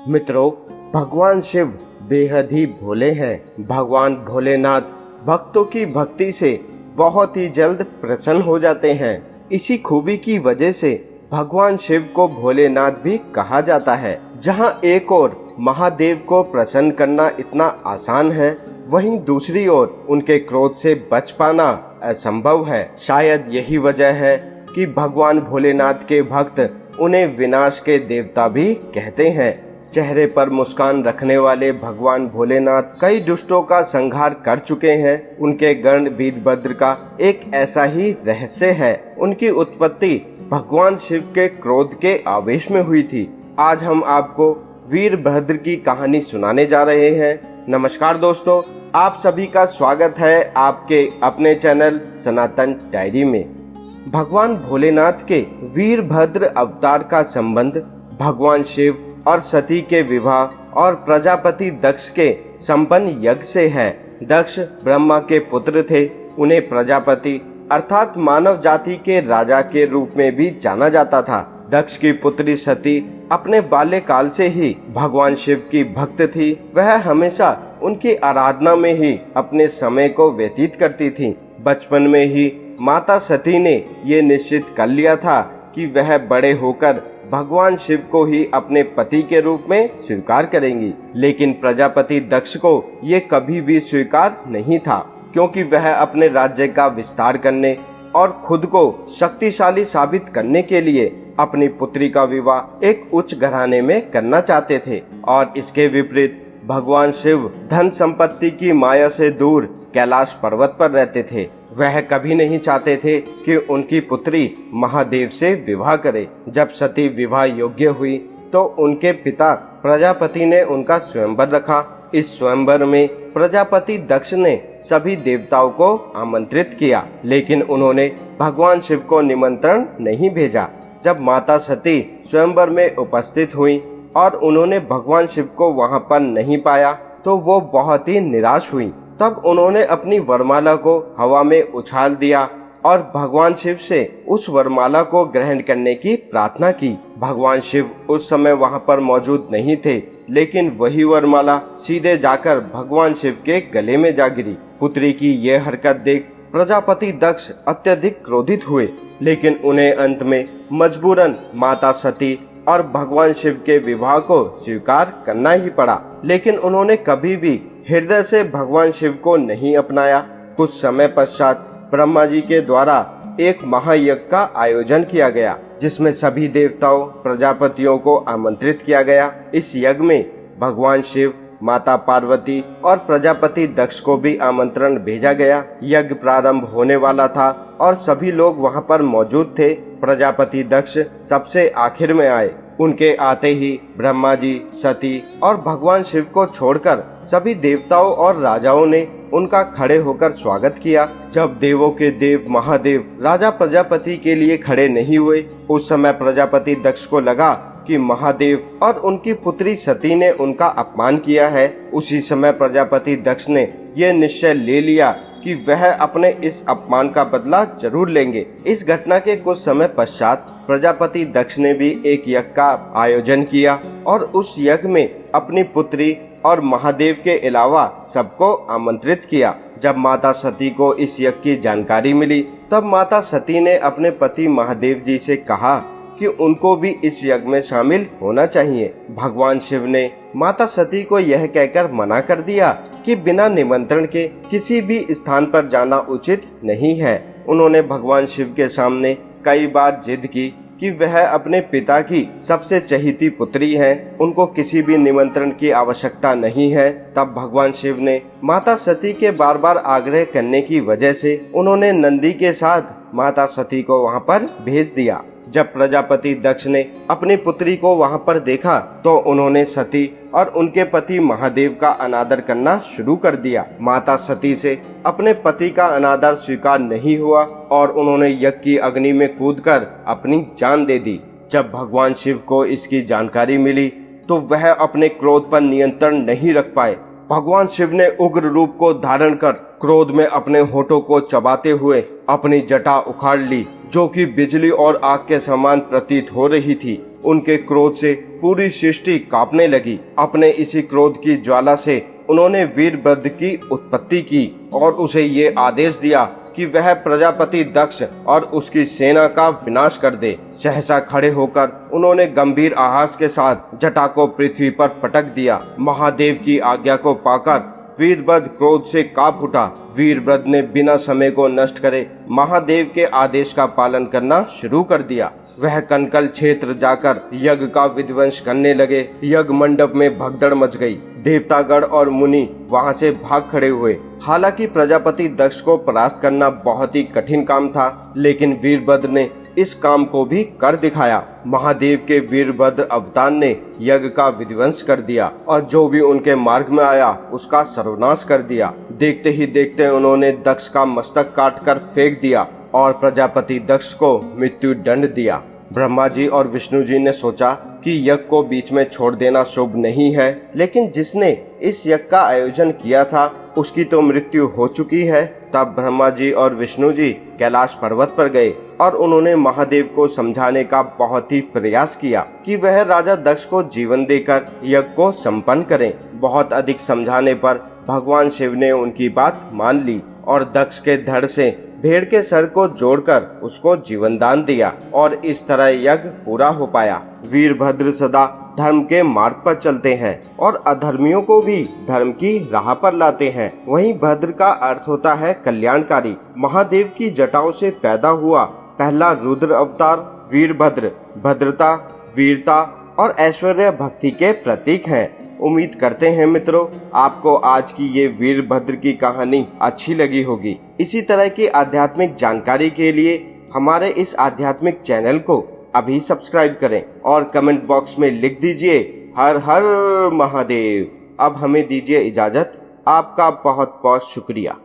मित्रों, भगवान शिव बेहद ही भोले हैं। भगवान भोलेनाथ भक्तों की भक्ति से बहुत ही जल्द प्रसन्न हो जाते हैं। इसी खूबी की वजह से भगवान शिव को भोलेनाथ भी कहा जाता है। जहां एक ओर महादेव को प्रसन्न करना इतना आसान है, वहीं दूसरी ओर उनके क्रोध से बच पाना असंभव है। शायद यही वजह है कि भगवान भोलेनाथ के भक्त उन्हें विनाश के देवता भी कहते हैं। चेहरे पर मुस्कान रखने वाले भगवान भोलेनाथ कई दुष्टों का संहार कर चुके हैं। उनके गण वीरभद्र का एक ऐसा ही रहस्य है। उनकी उत्पत्ति भगवान शिव के क्रोध के आवेश में हुई थी। आज हम आपको वीरभद्र की कहानी सुनाने जा रहे हैं। नमस्कार दोस्तों, आप सभी का स्वागत है आपके अपने चैनल सनातन डायरी में। भगवान भोलेनाथ के वीरभद्र अवतार का संबंध भगवान शिव और सती के विवाह और प्रजापति दक्ष के संपन्न यज्ञ से है। दक्ष ब्रह्मा के पुत्र थे। उन्हें प्रजापति अर्थात मानव जाति के राजा के रूप में भी जाना जाता था। दक्ष की पुत्री सती अपने बाल्यकाल से ही भगवान शिव की भक्त थी। वह हमेशा उनकी आराधना में ही अपने समय को व्यतीत करती थी। बचपन में ही माता सती ने ये निश्चित कर लिया था कि वह बड़े होकर भगवान शिव को ही अपने पति के रूप में स्वीकार करेंगी। लेकिन प्रजापति दक्ष को ये कभी भी स्वीकार नहीं था, क्योंकि वह अपने राज्य का विस्तार करने और खुद को शक्तिशाली साबित करने के लिए अपनी पुत्री का विवाह एक उच्च घराने में करना चाहते थे। और इसके विपरीत भगवान शिव धन संपत्ति की माया से दूर कैलाश पर्वत पर रहते थे। वह कभी नहीं चाहते थे कि उनकी पुत्री महादेव से विवाह करे। जब सती विवाह योग्य हुई तो उनके पिता प्रजापति ने उनका स्वयंवर रखा। इस स्वयंवर में प्रजापति दक्ष ने सभी देवताओं को आमंत्रित किया, लेकिन उन्होंने भगवान शिव को निमंत्रण नहीं भेजा। जब माता सती स्वयंवर में उपस्थित हुई और उन्होंने भगवान शिव को वहां पर नहीं पाया तो वो बहुत ही निराश हुई। तब उन्होंने अपनी वरमाला को हवा में उछाल दिया और भगवान शिव से उस वरमाला को ग्रहण करने की प्रार्थना की। भगवान शिव उस समय वहां पर मौजूद नहीं थे, लेकिन वही वरमाला सीधे जाकर भगवान शिव के गले में जा गिरी। पुत्री की यह हरकत देख प्रजापति दक्ष अत्यधिक क्रोधित हुए, लेकिन उन्हें अंत में मजबूरन माता सती और भगवान शिव के विवाह को स्वीकार करना ही पड़ा। लेकिन उन्होंने कभी भी हृदय से भगवान शिव को नहीं अपनाया। कुछ समय पश्चात ब्रह्मा जी के द्वारा एक महायज्ञ का आयोजन किया गया, जिसमें सभी देवताओं प्रजापतियों को आमंत्रित किया गया। इस यज्ञ में भगवान शिव, माता पार्वती और प्रजापति दक्ष को भी आमंत्रण भेजा गया। यज्ञ प्रारंभ होने वाला था और सभी लोग वहां पर मौजूद थे। प्रजापति दक्ष सबसे आखिर में आए। उनके आते ही ब्रह्मा जी, सती और भगवान शिव को छोड़कर सभी देवताओं और राजाओं ने उनका खड़े होकर स्वागत किया। जब देवों के देव महादेव राजा प्रजापति के लिए खड़े नहीं हुए, उस समय प्रजापति दक्ष को लगा कि महादेव और उनकी पुत्री सती ने उनका अपमान किया है। उसी समय प्रजापति दक्ष ने यह निश्चय ले लिया कि वह अपने इस अपमान का बदला जरूर लेंगे। इस घटना के कुछ समय पश्चात प्रजापति दक्ष ने भी एक यज्ञ का आयोजन किया और उस यज्ञ में अपनी पुत्री और महादेव के अलावा सबको आमंत्रित किया। जब माता सती को इस यज्ञ की जानकारी मिली, तब माता सती ने अपने पति महादेव जी से कहा कि उनको भी इस यज्ञ में शामिल होना चाहिए। भगवान शिव ने माता सती को यह कहकर मना कर दिया कि बिना निमंत्रण के किसी भी स्थान पर जाना उचित नहीं है। उन्होंने भगवान शिव के सामने कई बार जिद की कि वह अपने पिता की सबसे चहेती पुत्री हैं, उनको किसी भी निमंत्रण की आवश्यकता नहीं है। तब भगवान शिव ने माता सती के बार बार आग्रह करने की वजह से उन्होंने नंदी के साथ माता सती को वहां पर भेज दिया। जब प्रजापति दक्ष ने अपनी पुत्री को वहां पर देखा तो उन्होंने सती और उनके पति महादेव का अनादर करना शुरू कर दिया। माता सती से अपने पति का अनादर स्वीकार नहीं हुआ और उन्होंने यज्ञ की अग्नि में कूदकर अपनी जान दे दी। जब भगवान शिव को इसकी जानकारी मिली तो वह अपने क्रोध पर नियंत्रण नहीं रख पाए भगवान शिव ने उग्र रूप को धारण कर क्रोध में अपने होठों को चबाते हुए अपनी जटा उखाड़ ली, जो कि बिजली और आग के समान प्रतीत हो रही थी। उनके क्रोध से पूरी सृष्टि कांपने लगी। अपने इसी क्रोध की ज्वाला से उन्होंने वीरभद्र की उत्पत्ति की और उसे ये आदेश दिया कि वह प्रजापति दक्ष और उसकी सेना का विनाश कर दे। सहसा खड़े होकर उन्होंने गंभीर आवाज के साथ जटा को पृथ्वी पर पटक दिया। महादेव की आज्ञा को पाकर वीरभद्र क्रोध से कांप उठा। वीरभद्र ने बिना समय को नष्ट करे महादेव के आदेश का पालन करना शुरू कर दिया। वह कनकल क्षेत्र जाकर यज्ञ का विध्वंस करने लगे। यज्ञ मंडप में भगदड़ मच गई। देवतागण और मुनि वहां से भाग खड़े हुए। हालांकि प्रजापति दक्ष को परास्त करना बहुत ही कठिन काम था, लेकिन वीरभद्र ने इस काम को भी कर दिखाया। महादेव के वीरभद्र अवतार ने यज्ञ का विध्वंस कर दिया और जो भी उनके मार्ग में आया उसका सर्वनाश कर दिया। देखते ही देखते उन्होंने दक्ष का मस्तक काटकर फेंक दिया और प्रजापति दक्ष को मृत्यु दंड दिया। ब्रह्मा जी और विष्णु जी ने सोचा कि यज्ञ को बीच में छोड़ देना शुभ नहीं है, लेकिन जिसने इस यज्ञ का आयोजन किया था उसकी तो मृत्यु हो चुकी है। तब ब्रह्मा जी और विष्णु जी कैलाश पर्वत पर गए और उन्होंने महादेव को समझाने का बहुत ही प्रयास किया कि वह राजा दक्ष को जीवन देकर यज्ञ को संपन्न करें। बहुत अधिक समझाने पर भगवान शिव ने उनकी बात मान ली और दक्ष के धड़ से भेड़ के सर को जोड़कर उसको जीवन दान दिया और इस तरह यज्ञ पूरा हो पाया। वीरभद्र सदा धर्म के मार्ग पर चलते हैं और अधर्मियों को भी धर्म की राह पर लाते हैं। वहीं भद्र का अर्थ होता है कल्याणकारी। महादेव की जटाओं से पैदा हुआ पहला रुद्र अवतार वीरभद्र भद्रता, वीरता और ऐश्वर्य भक्ति के प्रतीक हैं। उम्मीद करते हैं मित्रों आपको आज की ये वीरभद्र की कहानी अच्छी लगी होगी। इसी तरह की आध्यात्मिक जानकारी के लिए हमारे इस आध्यात्मिक चैनल को अभी सब्सक्राइब करें और कमेंट बॉक्स में लिख दीजिए हर हर महादेव। अब हमें दीजिए इजाजत। आपका बहुत बहुत शुक्रिया।